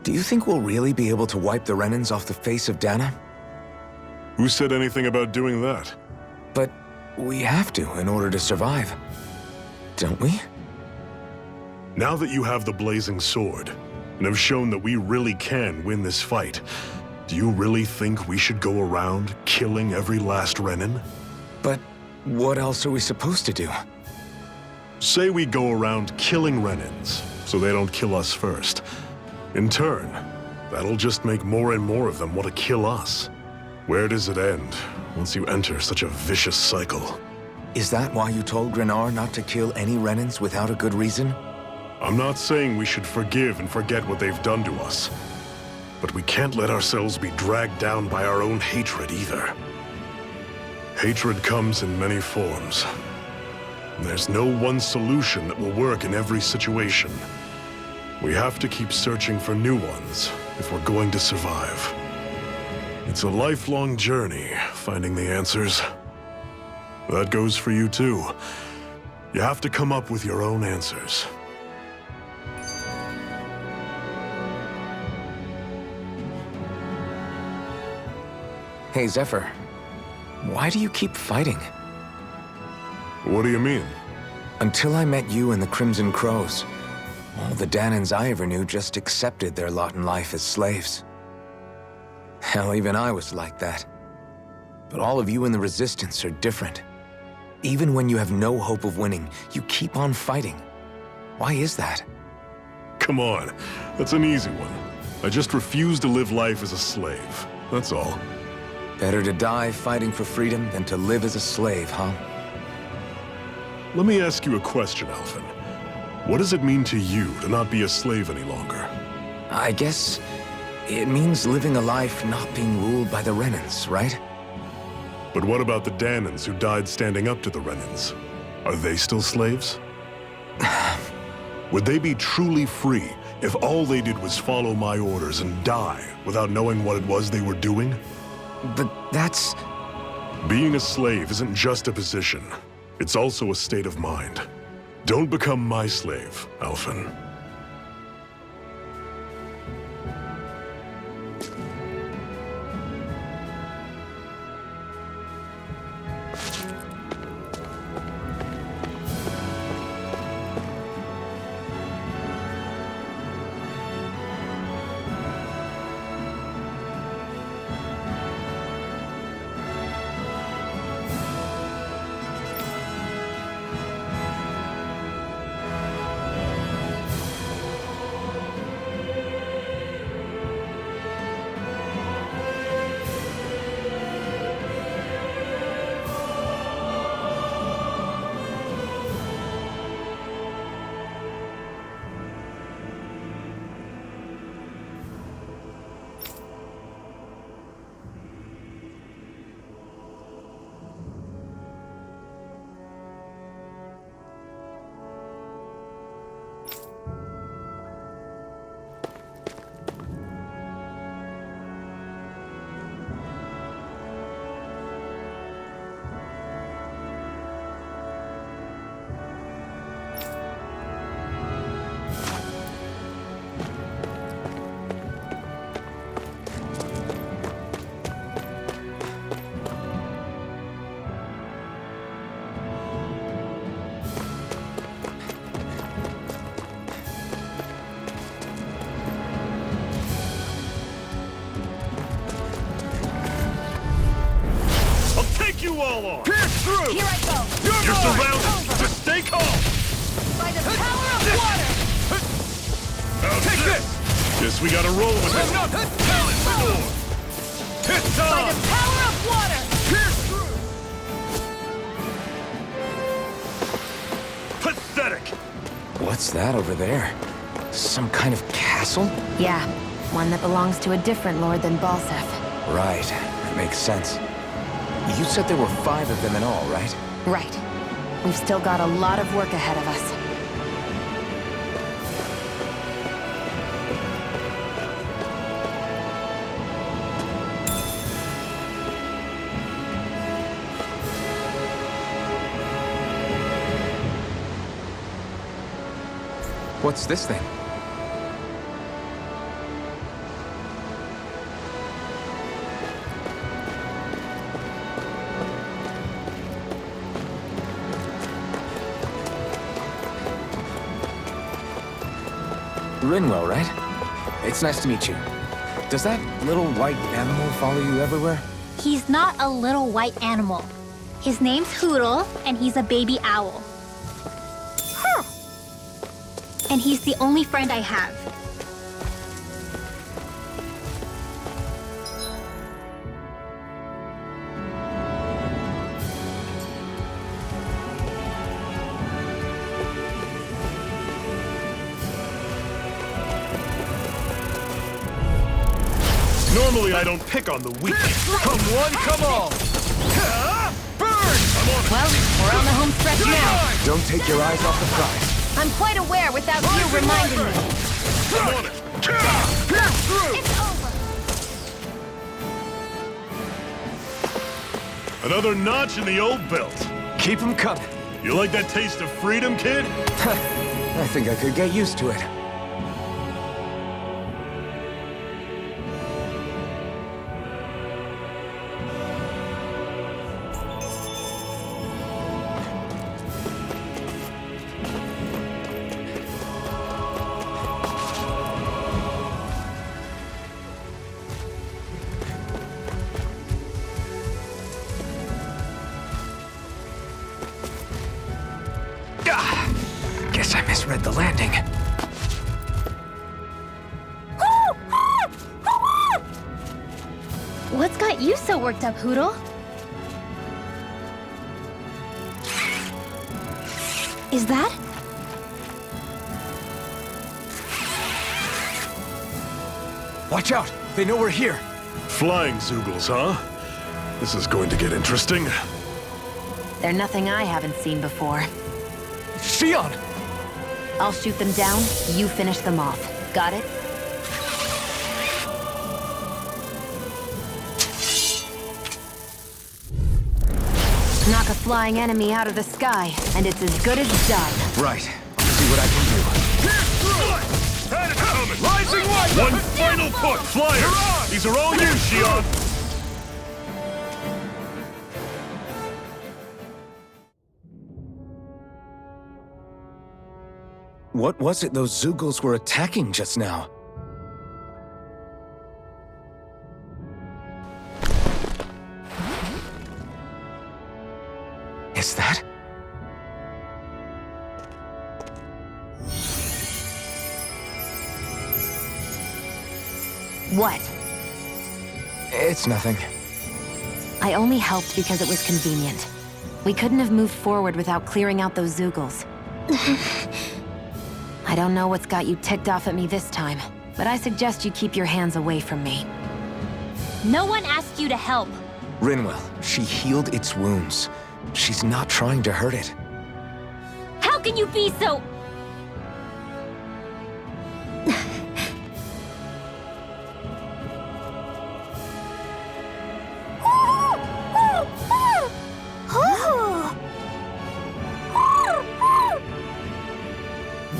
Do you think we'll really be able to wipe the Renans off the face of Dana? Who said anything about doing that? But we have to in order to survive. Don't we? Now that you have the blazing sword, and have shown that we really can win this fight, do you really think we should go around killing every last Renan? But what else are we supposed to do? Say we go around killing Renans, so they don't kill us first. In turn, that'll just make more and more of them want to kill us. Where does it end, once you enter such a vicious cycle? Is that why you told Grenar not to kill any Renans without a good reason? I'm not saying we should forgive and forget what they've done to us. But we can't let ourselves be dragged down by our own hatred either. Hatred comes in many forms. There's no one solution that will work in every situation. We have to keep searching for new ones if we're going to survive. It's a lifelong journey, finding the answers. That goes for you too. You have to come up with your own answers. Hey, Zephyr. Why do you keep fighting? What do you mean? Until I met you and the Crimson Crows, all the Danans I ever knew just accepted their lot in life as slaves. Hell, even I was like that. But all of you in the Resistance are different. Even when you have no hope of winning, you keep on fighting. Why is that? Come on, that's an easy one. I just refuse to live life as a slave, that's all. Better to die fighting for freedom than to live as a slave, huh? Let me ask you a question, Ulvhan. What does it mean to you to not be a slave any longer? I guess it means living a life not being ruled by the Renans, right? But what about the Danans who died standing up to the Renans? Are they still slaves? Would they be truly free if all they did was follow my orders and die without knowing what it was they were doing? But that's... Being a slave isn't just a position. It's also a state of mind. Don't become my slave, Ulvhan. You all are! Pierce through! Here I go! You're surrounded! Just stay calm! By the power of water! Take this! Guess we gotta roll with it! Talent door! It's By on! the power of water! Pierce through! Pathetic! What's that over there? Some kind of castle? Yeah, one that belongs to a different lord than Balseth. Right, that makes sense. You said there were 5 of them in all, right? Right. We've still got a lot of work ahead of us. What's this thing? Rinwell, right? It's nice to meet you. Does that little white animal follow you everywhere? He's not a little white animal. His name's Hootle, and he's a baby owl. Huh. And he's the only friend I have. Normally I don't pick on the weak. Come one, come all! Burn! Well, we're on the home stretch now. Don't take your eyes off the prize. I'm quite aware without you reminding me. I'm on it! It's over. Another notch in the old belt. Keep 'em coming. You like that taste of freedom, kid? I think I could get used to it. Guess I misread the landing. What's got you so worked up, Hootle? Is that? Watch out! They know we're here! Flying Zoogles, huh? This is going to get interesting. They're nothing I haven't seen before. Shion! I'll shoot them down, you finish them off. Got it? Knock a flying enemy out of the sky, and it's as good as done. Right. I'll see what I can do. Rising one final push! Flyers! These are all you, Shion! What was it those Zoogles were attacking just now? Is that? What? It's nothing. I only helped because it was convenient. We couldn't have moved forward without clearing out those Zoogles. I don't know what's got you ticked off at me this time, but I suggest you keep your hands away from me. No one asked you to help. Rinwell, she healed its wounds. She's not trying to hurt it. How can you be so...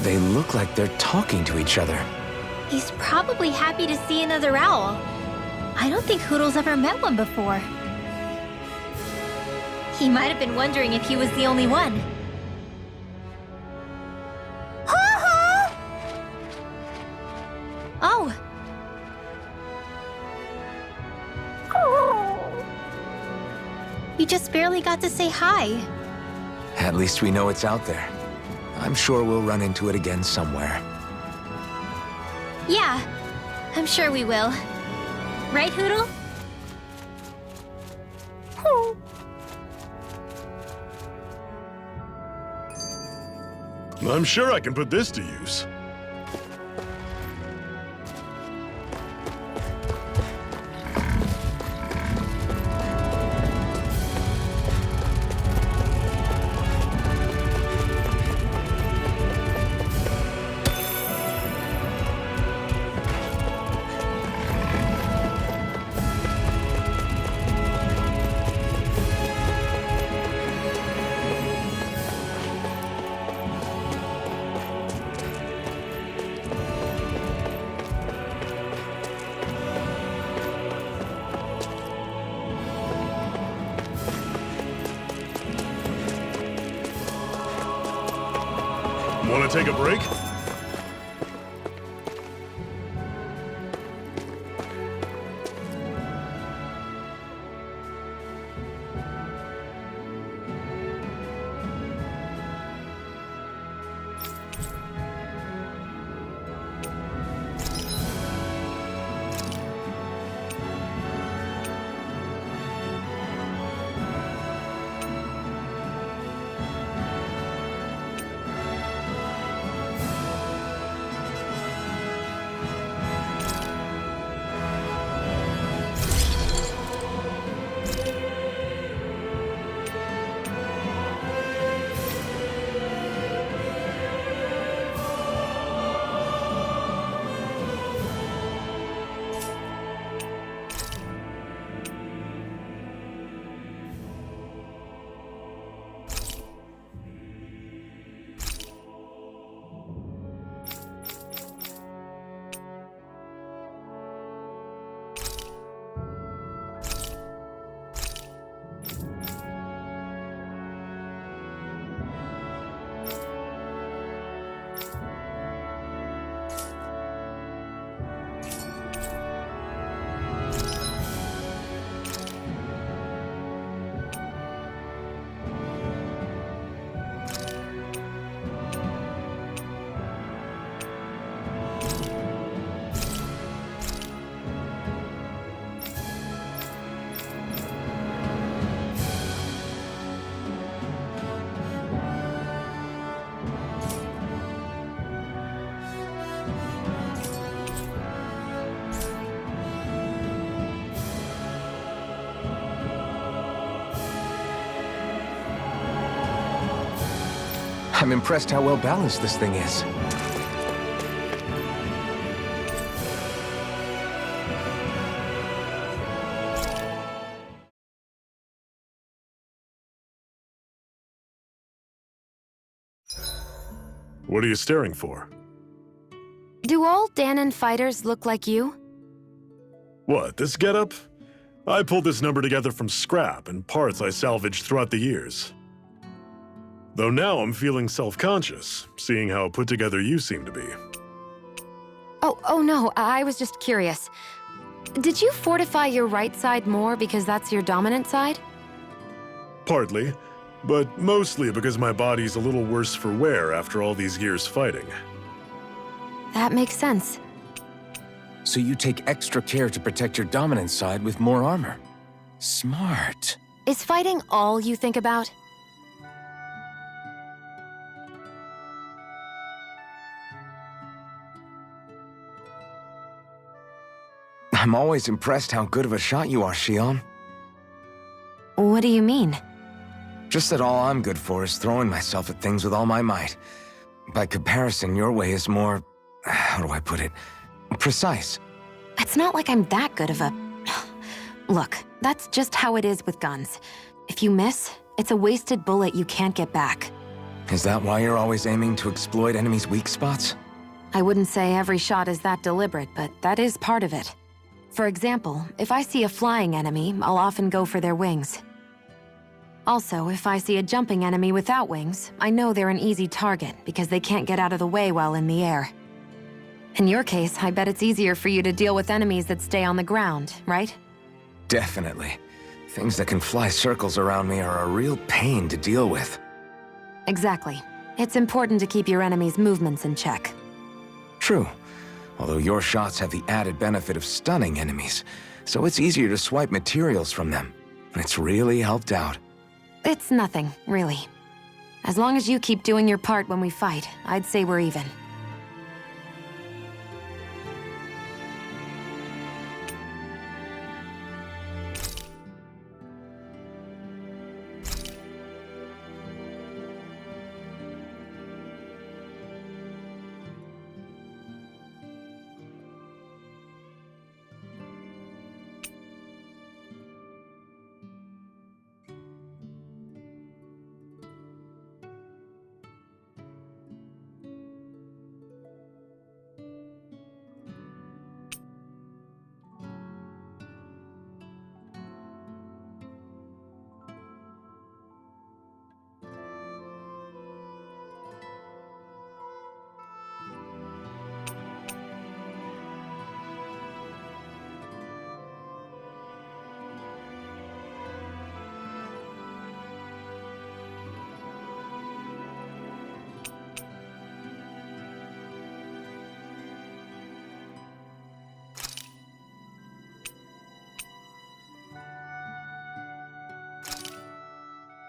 They look like they're talking to each other. He's probably happy to see another owl. I don't think Hootle's ever met one before. He might have been wondering if he was the only one. Oh. You just barely got to say hi. At least we know it's out there. I'm sure we'll run into it again somewhere. Yeah, I'm sure we will. Right, Hootle? I'm sure I can put this to use. Want to take a break? I'm impressed how well balanced this thing is. What are you staring for? Do all Danon fighters look like you? What, this getup? I pulled this number together from scrap and parts I salvaged throughout the years. Though now I'm feeling self-conscious, seeing how put together you seem to be. Oh no, I was just curious. Did you fortify your right side more because that's your dominant side? Partly, but mostly because my body's a little worse for wear after all these years fighting. That makes sense. So you take extra care to protect your dominant side with more armor. Smart. Is fighting all you think about? I'm always impressed how good of a shot you are, Shion. What do you mean? Just that all I'm good for is throwing myself at things with all my might. By comparison, your way is more... how do I put it? Precise. It's not like I'm that good of a... Look, that's just how it is with guns. If you miss, it's a wasted bullet you can't get back. Is that why you're always aiming to exploit enemies' weak spots? I wouldn't say every shot is that deliberate, but that is part of it. For example, if I see a flying enemy, I'll often go for their wings. Also, if I see a jumping enemy without wings, I know they're an easy target because they can't get out of the way while in the air. In your case, I bet it's easier for you to deal with enemies that stay on the ground, right? Definitely. Things that can fly circles around me are a real pain to deal with. Exactly. It's important to keep your enemy's movements in check. True. Although your shots have the added benefit of stunning enemies, so it's easier to swipe materials from them. It's really helped out. It's nothing, really. As long as you keep doing your part when we fight, I'd say we're even.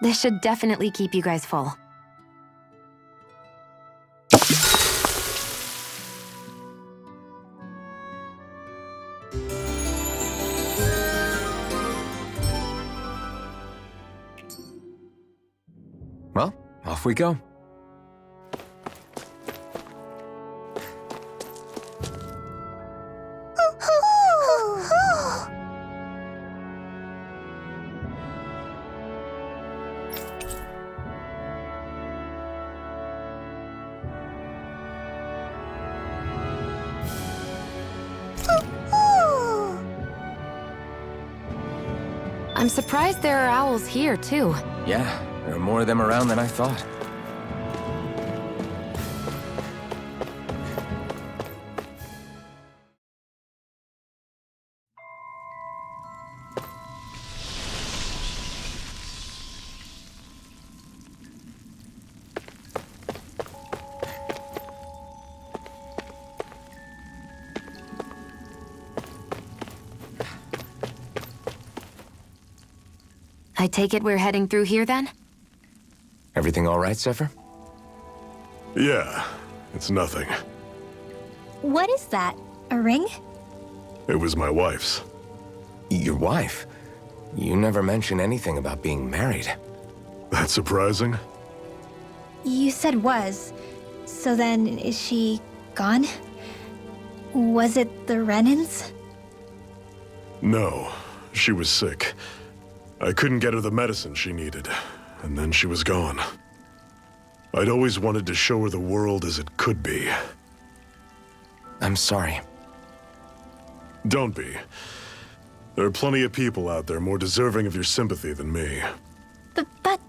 This should definitely keep you guys full. Well, off we go. I'm surprised there are owls here, too. Yeah, there are more of them around than I thought. I take it we're heading through here, then? Everything all right, Zephyr? Yeah, it's nothing. What is that? A ring? It was my wife's. Your wife? You never mentioned anything about being married. That's surprising? You said was. So then, is she gone? Was it the Renans? No, she was sick. I couldn't get her the medicine she needed, and then she was gone. I'd always wanted to show her the world as it could be. I'm sorry. Don't be. There are plenty of people out there more deserving of your sympathy than me. But...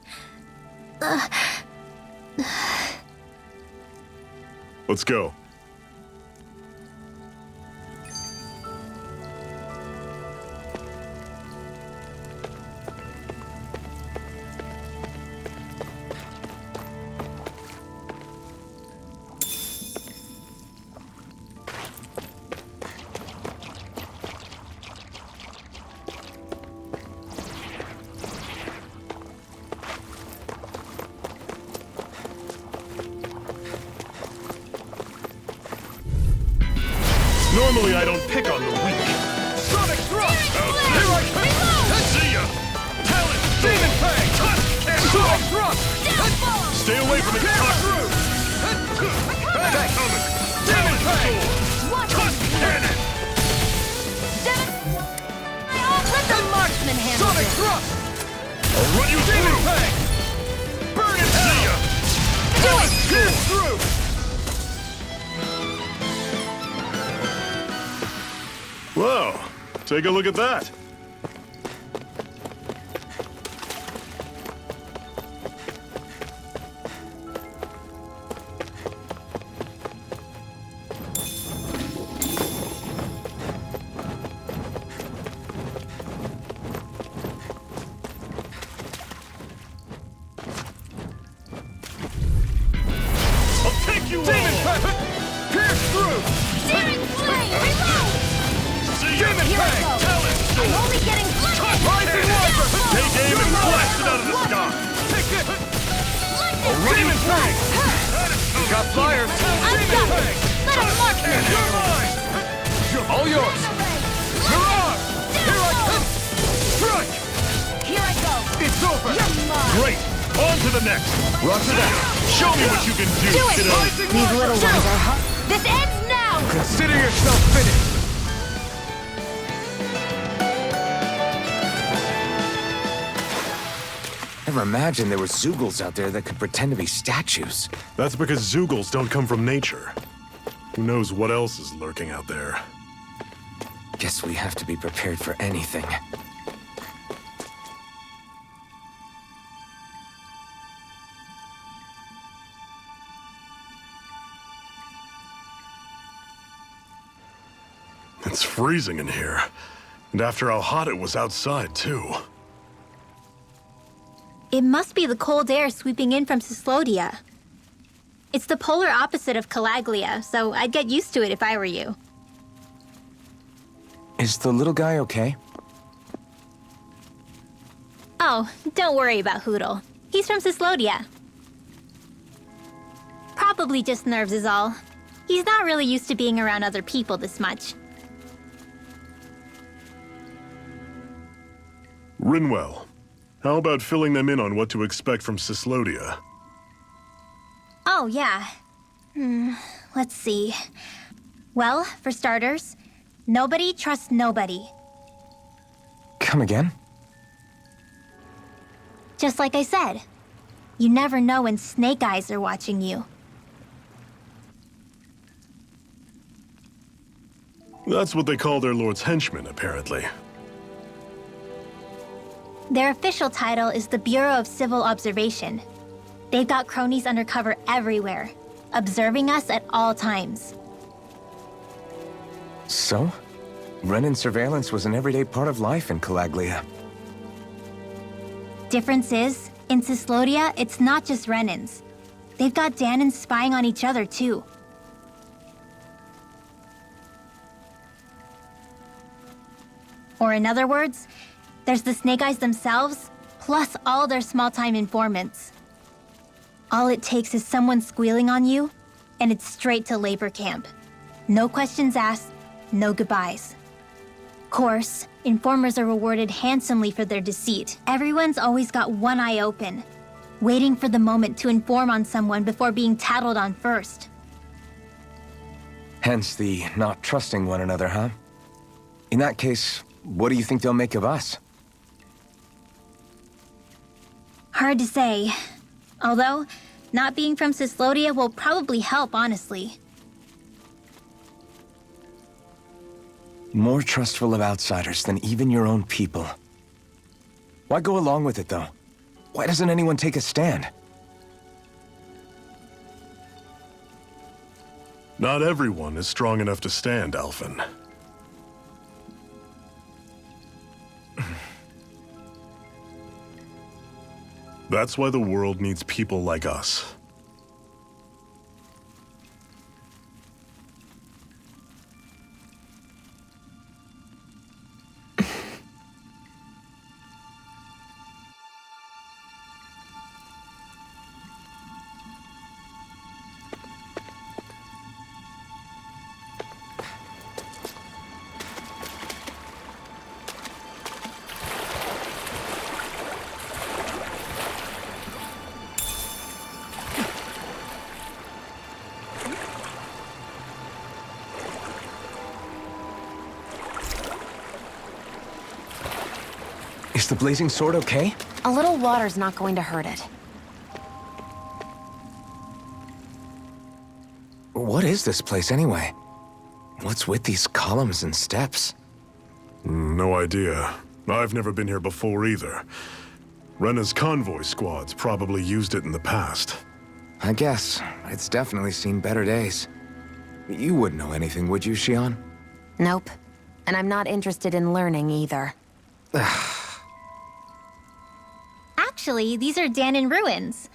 Let's go. Normally I don't pick on the weak. Sonic thrust! Here I come! See ya! Talent! Demon Fang! Sonic thrust! Stay away from its toxins! Demon Fang! Cannon! Let the marksman handle Sonic this. thrust! I'll run you Demon through! Fang! Burn in See hell! ya! Do it! Pierce through! Whoa! Take a look at that! I'll take you Demon all! Fang! Pierce through! Searing flame! Reload! See ya! Demon Here I Fang! go. Talent! I'm only getting Rising Water! Take aim and blast it out of the sky! Take it! I'll run you Demon Fang! Got fire! I've got it! Let him mark me! You're mine! All yours! Mirage! Here I come! Strike! Here I go! It's over! You're mine! Great! On to the next! Roger that! Show me what you can do, Do it! kiddo! Rising These Water! little ones are hot. This ends now! Consider yourself finished! Never imagined there were Zeugles out there that could pretend to be statues. That's because Zeugles don't come from nature. Who knows what else is lurking out there? Guess we have to be prepared for anything. It's freezing in here. And after how hot it was outside, too. It must be the cold air sweeping in from Cyslodia. It's the polar opposite of Calaglia, so I'd get used to it if I were you. Is the little guy okay? Oh, don't worry about Hootle. He's from Cyslodia. Probably just nerves is all. He's not really used to being around other people this much. Rinwell, how about filling them in on what to expect from Cyslodia? Oh, yeah. Let's see. Well, for starters, nobody trusts nobody. Come again? Just like I said, you never know when Snake Eyes are watching you. That's what they call their lord's henchmen, apparently. Their official title is the Bureau of Civil Observation. They've got cronies undercover everywhere, observing us at all times. So? Renan surveillance was an everyday part of life in Calaglia. Difference is, in Cyslodia, it's not just Renans. They've got Danans spying on each other, too. Or in other words, there's the Snake Eyes themselves, plus all their small-time informants. All it takes is someone squealing on you, and it's straight to labor camp. No questions asked, no goodbyes. Course, informers are rewarded handsomely for their deceit. Everyone's always got one eye open. Waiting for the moment to inform on someone before being tattled on first. Hence the not trusting one another, huh? In that case, what do you think they'll make of us? Hard to say. Although, not being from Cyslodia will probably help, honestly. More trustful of outsiders than even your own people. Why go along with it, though? Why doesn't anyone take a stand? Not everyone is strong enough to stand, Ulvhan. That's why the world needs people like us. Is the blazing sword okay? A little water's not going to hurt it. What is this place anyway? What's with these columns and steps? No idea. I've never been here before either. Rena's convoy squads probably used it in the past. I guess. It's definitely seen better days. You wouldn't know anything, would you, Xion? Nope. And I'm not interested in learning either. Actually, these are Danon ruins.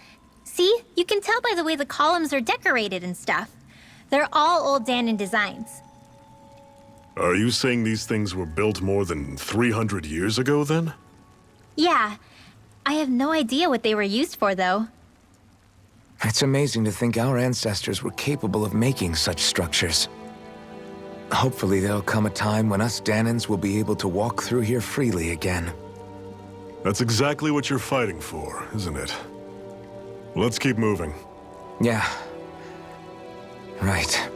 See? You can tell by the way the columns are decorated and stuff. They're all old Danon designs. Are you saying these things were built more than 300 years ago, then? Yeah. I have no idea what they were used for, though. It's amazing to think our ancestors were capable of making such structures. Hopefully there'll come a time when us Danons will be able to walk through here freely again. That's exactly what you're fighting for, isn't it? Let's keep moving. Yeah. Right.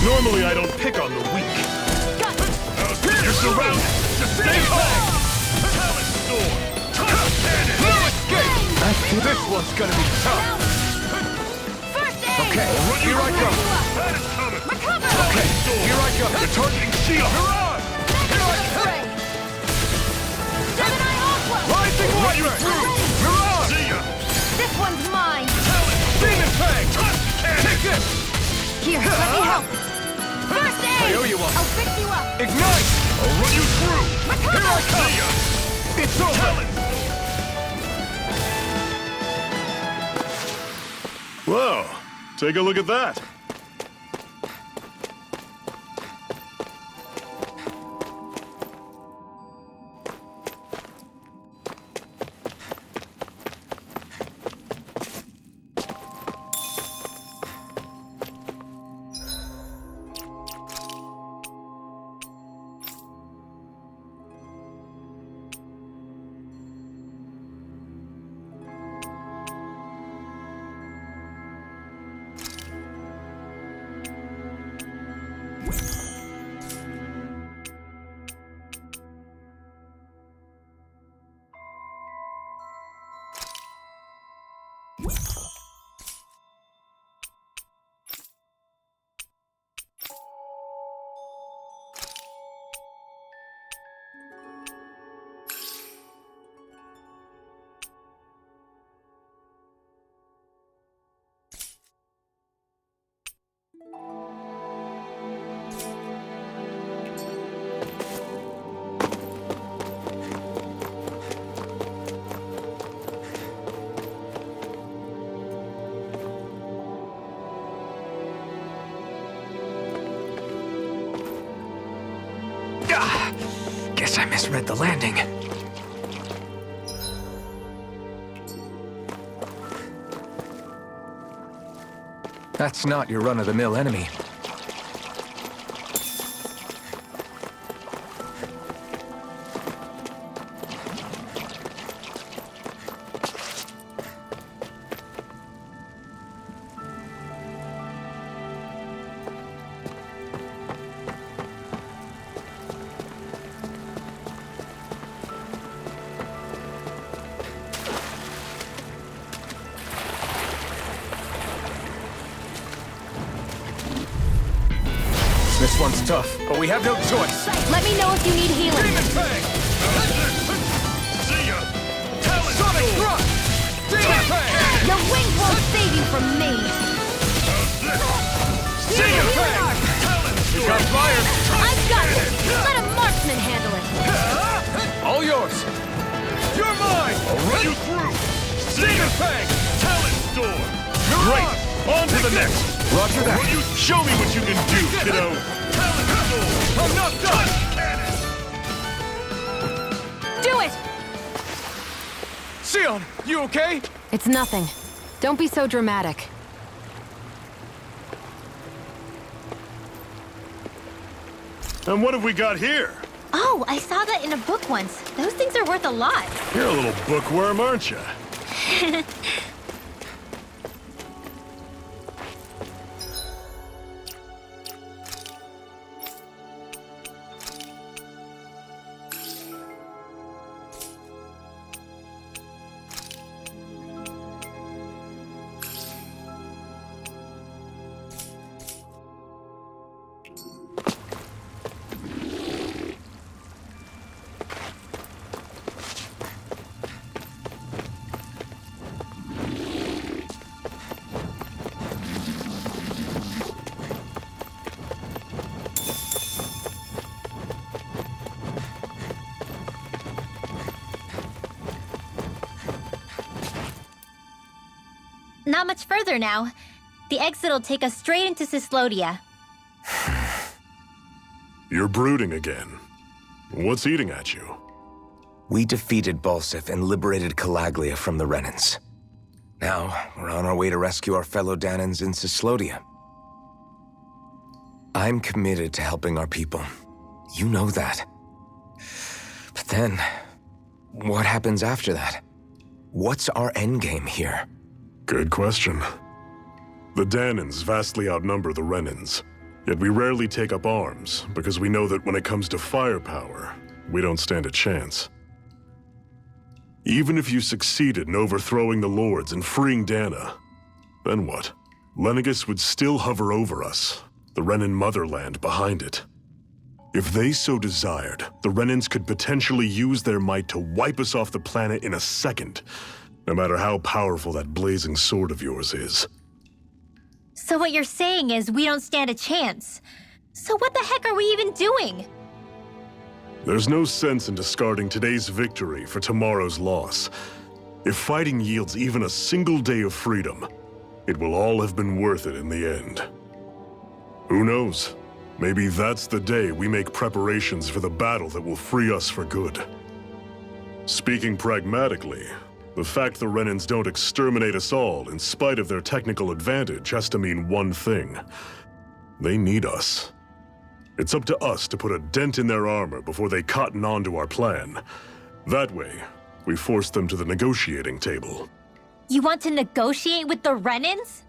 Normally I don't pick on the weak. You're surrounded! Just stay back! Talent storm! No escape! This one's gonna be tough. Okay, Here I go. That is coming! Okay, here I go. You're targeting Shield! Mirage! Here I come. Rising Run you Warfare! through! Mirage! See ya! This one's mine. Talent Demon Fang! cannon! Take this! Here, let me help. First aid! I owe you one. I'll fix you up. Ignite! I'll run you through! Here I come! It's over! Whoa, take a look at that. Guess I misread the landing. That's not your run-of-the-mill enemy. This one's tough, but we have no choice. Let me know if you need healing. Demon Fang! See ya! Talon Sonic Thrust! Demon Fang! Your wings won't save you from me. See ya, Fang! Talon You got fire! I've got this. Let a marksman handle it. All yours! You're mine! I'll run you through! Demon Fang! Talon Storm! Great! On to the next! Roger that. Show me what you can do, kiddo! Talon Storm! I'm not done! Do it! Sion, you okay? It's nothing. Don't be so dramatic. And what have we got here? Oh, I saw that in a book once. Those things are worth a lot. You're a little bookworm, aren't you? Not much further now. The exit'll take us straight into Cyslodia. You're brooding again. What's eating at you? We defeated Balsif and liberated Calaglia from the Renans. Now, we're on our way to rescue our fellow Danans in Cyslodia. I'm committed to helping our people. You know that. But then, what happens after that? What's our endgame here? Good question. The Danans vastly outnumber the Renans, yet we rarely take up arms because we know that when it comes to firepower, we don't stand a chance. Even if you succeeded in overthrowing the Lords and freeing Dana, then what? Lenegis would still hover over us, the Renan motherland behind it. If they so desired, the Renans could potentially use their might to wipe us off the planet in a second, no matter how powerful that blazing sword of yours is. So what you're saying is we don't stand a chance. So what the heck are we even doing? There's no sense in discarding today's victory for tomorrow's loss. If fighting yields even a single day of freedom, it will all have been worth it in the end. Who knows? Maybe that's the day we make preparations for the battle that will free us for good. Speaking pragmatically, the fact the Renans don't exterminate us all in spite of their technical advantage has to mean one thing. They need us. It's up to us to put a dent in their armor before they cotton on to our plan. That way, we force them to the negotiating table. You want to negotiate with the Renans?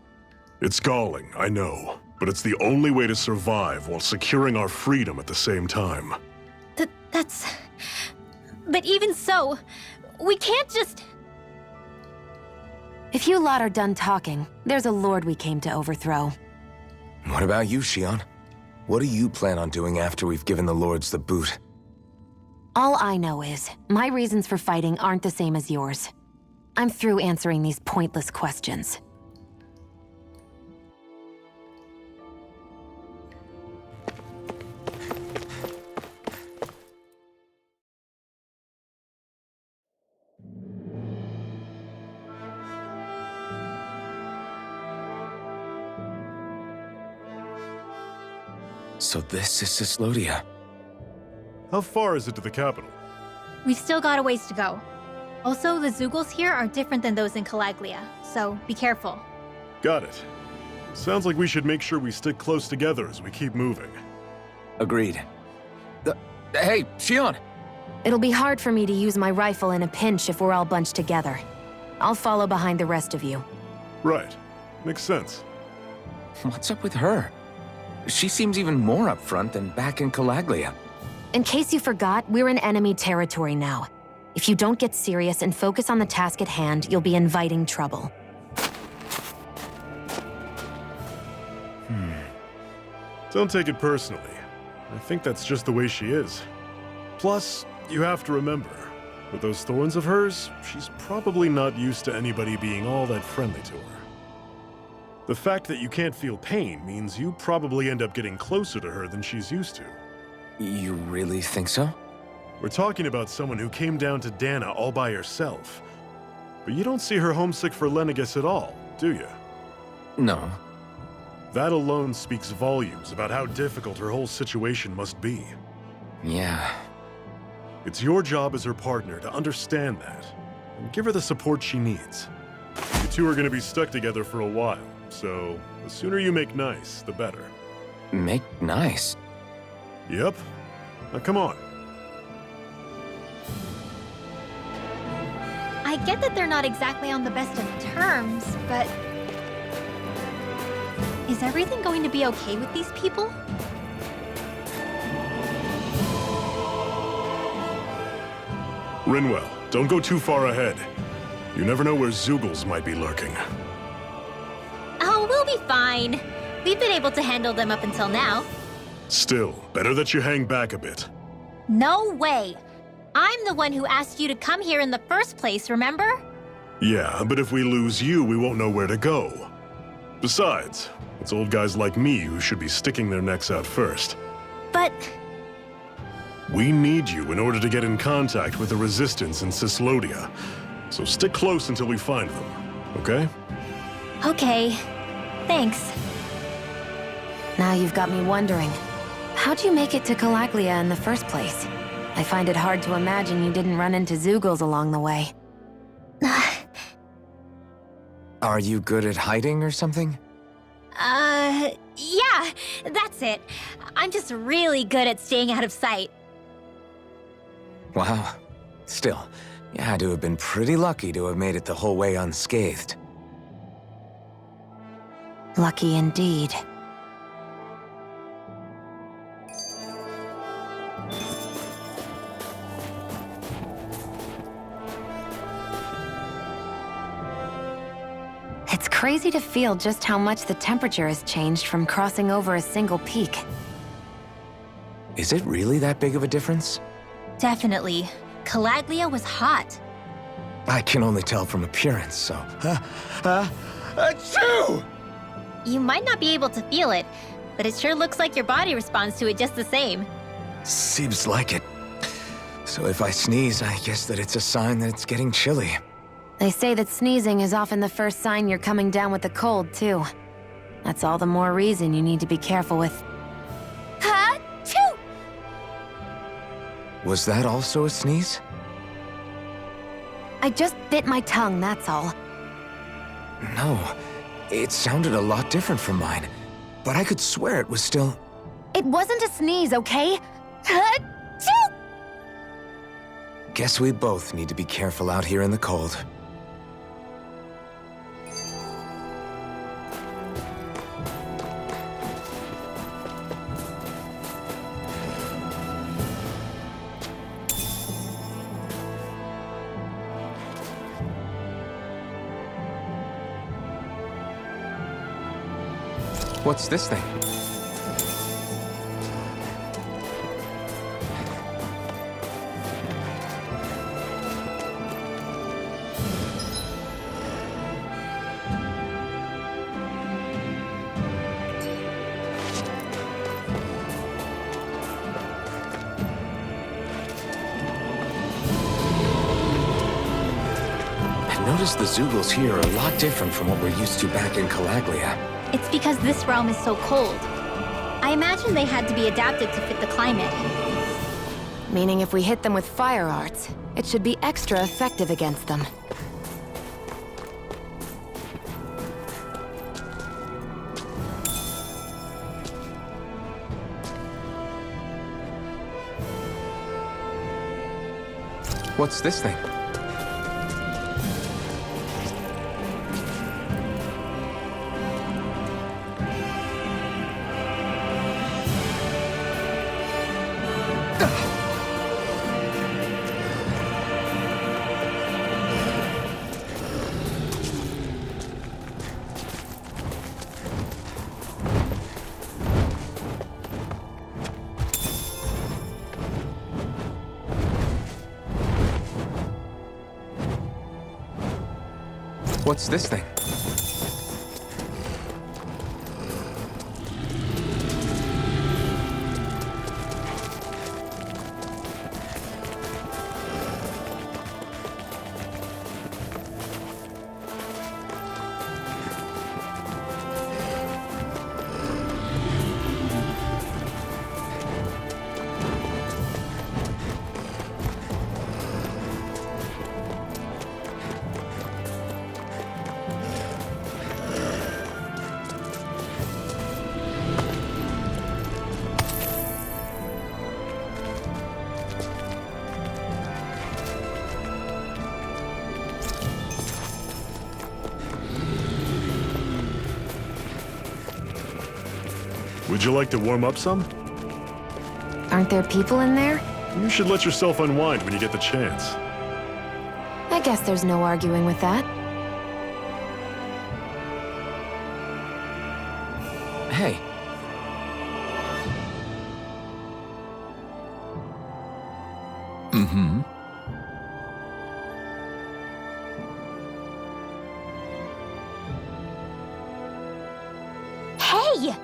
It's galling, I know, but it's the only way to survive while securing our freedom at the same time. That's... But even so, we can't just... If you lot are done talking, there's a lord we came to overthrow. What about you, Xion? What do you plan on doing after we've given the lords the boot? All I know is, my reasons for fighting aren't the same as yours. I'm through answering these pointless questions. So this is Cyslodia. How far is it to the capital? We've still got a ways to go. Also, the Zeugles here are different than those in Calaglia, so be careful. Got it. Sounds like we should make sure we stick close together as we keep moving. Agreed. Hey, Xion! It'll be hard for me to use my rifle in a pinch if we're all bunched together. I'll follow behind the rest of you. Right. Makes sense. What's up with her? She seems even more upfront than back in Calaglia. In case you forgot, we're in enemy territory now. If you don't get serious and focus on the task at hand, you'll be inviting trouble. Don't take it personally. I think that's just the way she is. Plus, you have to remember, with those thorns of hers, she's probably not used to anybody being all that friendly to her. The fact that you can't feel pain means you probably end up getting closer to her than she's used to. You really think so? We're talking about someone who came down to Dana all by herself. But you don't see her homesick for Lenegis at all, do you? No. That alone speaks volumes about how difficult her whole situation must be. Yeah. It's your job as her partner to understand that, and give her the support she needs. You two are going to be stuck together for a while, so the sooner you make nice, the better. Make nice? Yep. Now come on. I get that they're not exactly on the best of terms, but... Is everything going to be okay with these people? Rinwell, don't go too far ahead. You never know where Zeugles might be lurking. Oh, we'll be fine. We've been able to handle them up until now. Still, better that you hang back a bit. No way! I'm the one who asked you to come here in the first place, remember? Yeah, but if we lose you, we won't know where to go. Besides, it's old guys like me who should be sticking their necks out first. But... We need you in order to get in contact with the Resistance in Cyslodia. So stick close until we find them, okay? Okay. Thanks. Now you've got me wondering, how'd you make it to Calaglia in the first place? I find it hard to imagine you didn't run into Zeugles along the way. Are you good at hiding or something? Yeah, that's it. I'm just really good at staying out of sight. Wow. Still, you had to have been pretty lucky to have made it the whole way unscathed. Lucky indeed. It's crazy to feel just how much the temperature has changed from crossing over a single peak. Is it really that big of a difference? Definitely. Calaglia was hot. I can only tell from appearance, so... Achoo! You might not be able to feel it, but it sure looks like your body responds to it just the same. Seems like it. So if I sneeze, I guess that it's a sign that it's getting chilly. They say that sneezing is often the first sign you're coming down with the cold, too. That's all the more reason you need to be careful with... Ha-choo! Was that also a sneeze? I just bit my tongue, that's all. No, it sounded a lot different from mine. But I could swear it was still... It wasn't a sneeze, okay? Ha-choo! Guess we both need to be careful out here in the cold. What's this thing? I noticed the Zoogles here are a lot different from what we're used to back in Calaglia. It's because this realm is so cold. I imagine they had to be adapted to fit the climate. Meaning if we hit them with fire arts, it should be extra effective against them. What's this thing? What's this thing? Would you like to warm up some? Aren't there people in there? You should let yourself unwind when you get the chance. I guess there's no arguing with that. Hey. Mm-hmm. Hey!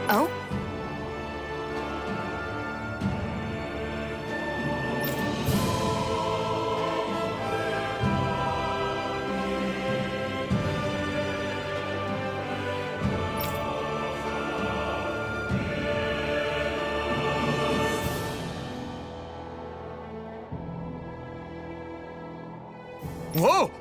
Oh? Whoa!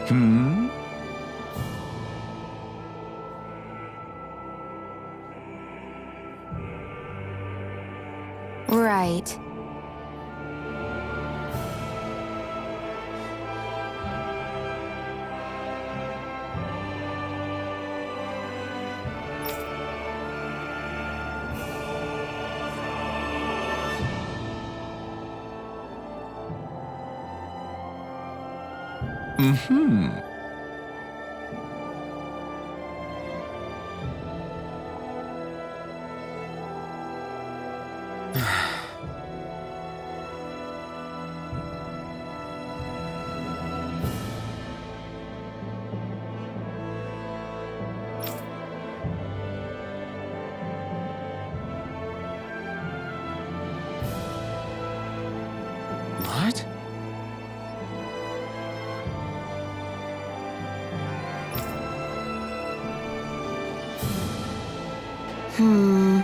Hmm? Right. Mm-hmm. What? Hmm.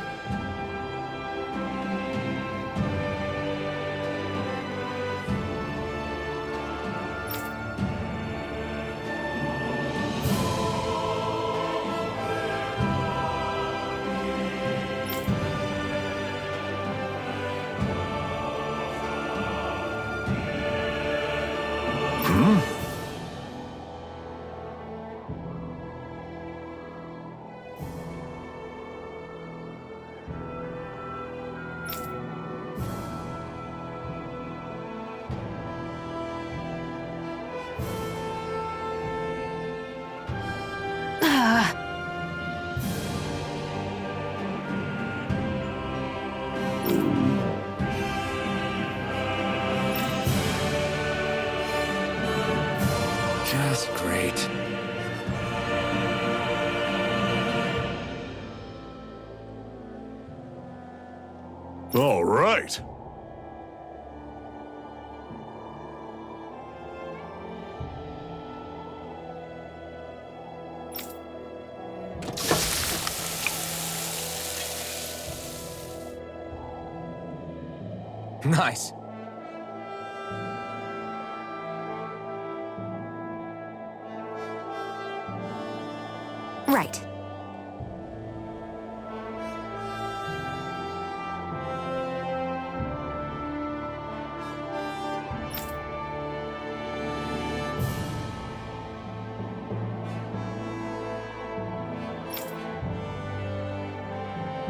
Just great. All right. Nice. Right.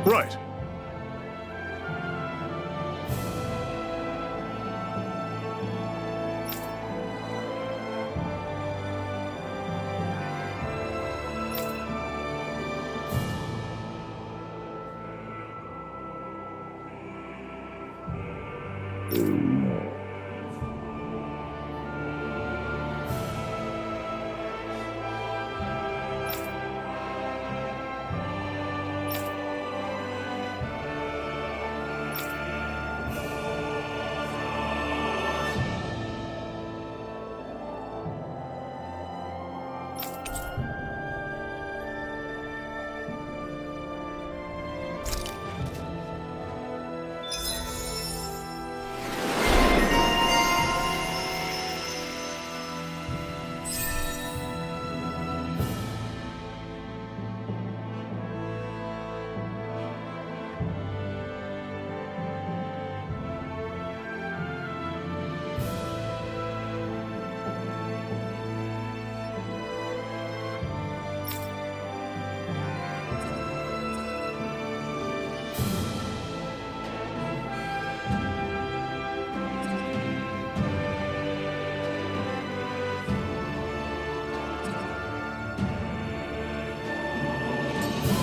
Right.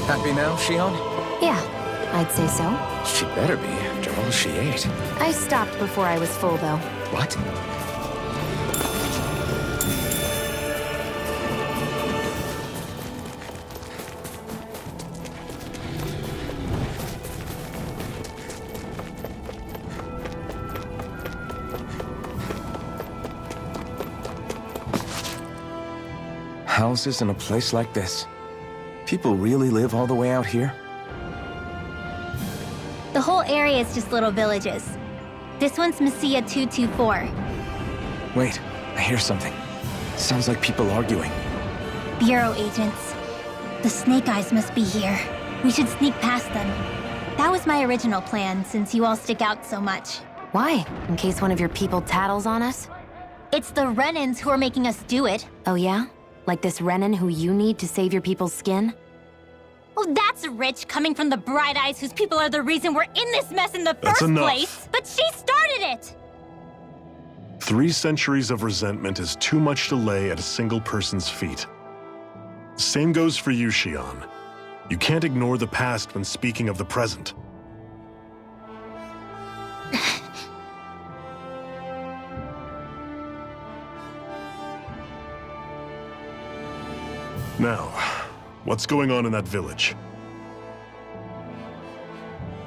Happy now, Shion? Yeah, I'd say so. She better be, after all she ate. I stopped before I was full, though. What? Houses in a place like this? People really live all the way out here? The whole area is just little villages. This one's Messia 224. Wait, I hear something. Sounds like people arguing. Bureau agents. The Snake Eyes must be here. We should sneak past them. That was my original plan, since you all stick out so much. Why? In case one of your people tattles on us? It's the Renans who are making us do it. Oh yeah? Like this Renan who you need to save your people's skin? Oh, that's rich, coming from the Bright Eyes whose people are the reason we're in this mess in the That's first enough. place. But she started it! 3 centuries of resentment is too much to lay at a single person's feet. Same goes for you, Xion. You can't ignore the past when speaking of the present. Now, what's going on in that village?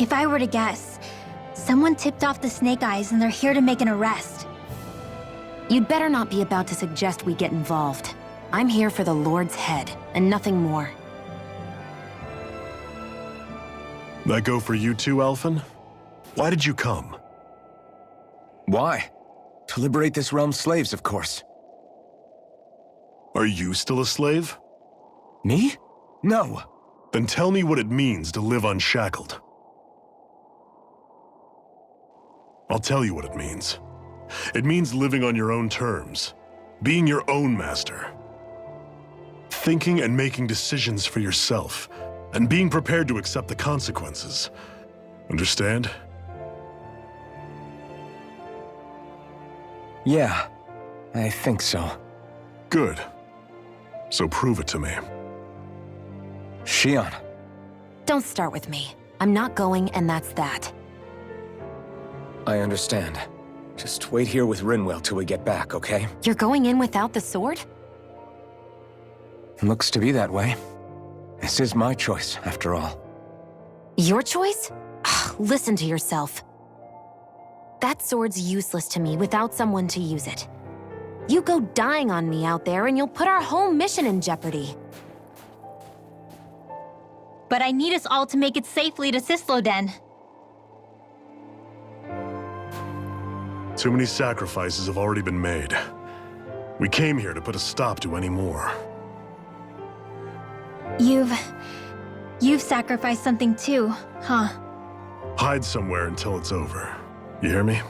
If I were to guess, someone tipped off the Snake Eyes and they're here to make an arrest. You'd better not be about to suggest we get involved. I'm here for the Lord's head, and nothing more. That go for you too, Ulvhan? Why did you come? Why? To liberate this realm's slaves, of course. Are you still a slave? Me? No. Then tell me what it means to live unshackled. I'll tell you what it means. It means living on your own terms, being your own master. Thinking and making decisions for yourself, and being prepared to accept the consequences. Understand? Yeah, I think so. Good. So prove it to me. Xion. Don't start with me. I'm not going, and that's that. I understand. Just wait here with Rinwell till we get back, okay? You're going in without the sword? Looks to be that way. This is my choice, after all. Your choice? Listen to yourself. That sword's useless to me without someone to use it. You go dying on me out there and you'll put our whole mission in jeopardy. But I need us all to make it safely to Cyslodia. Too many sacrifices have already been made. We came here to put a stop to any more. You've sacrificed something too, huh? Hide somewhere until it's over. You hear me?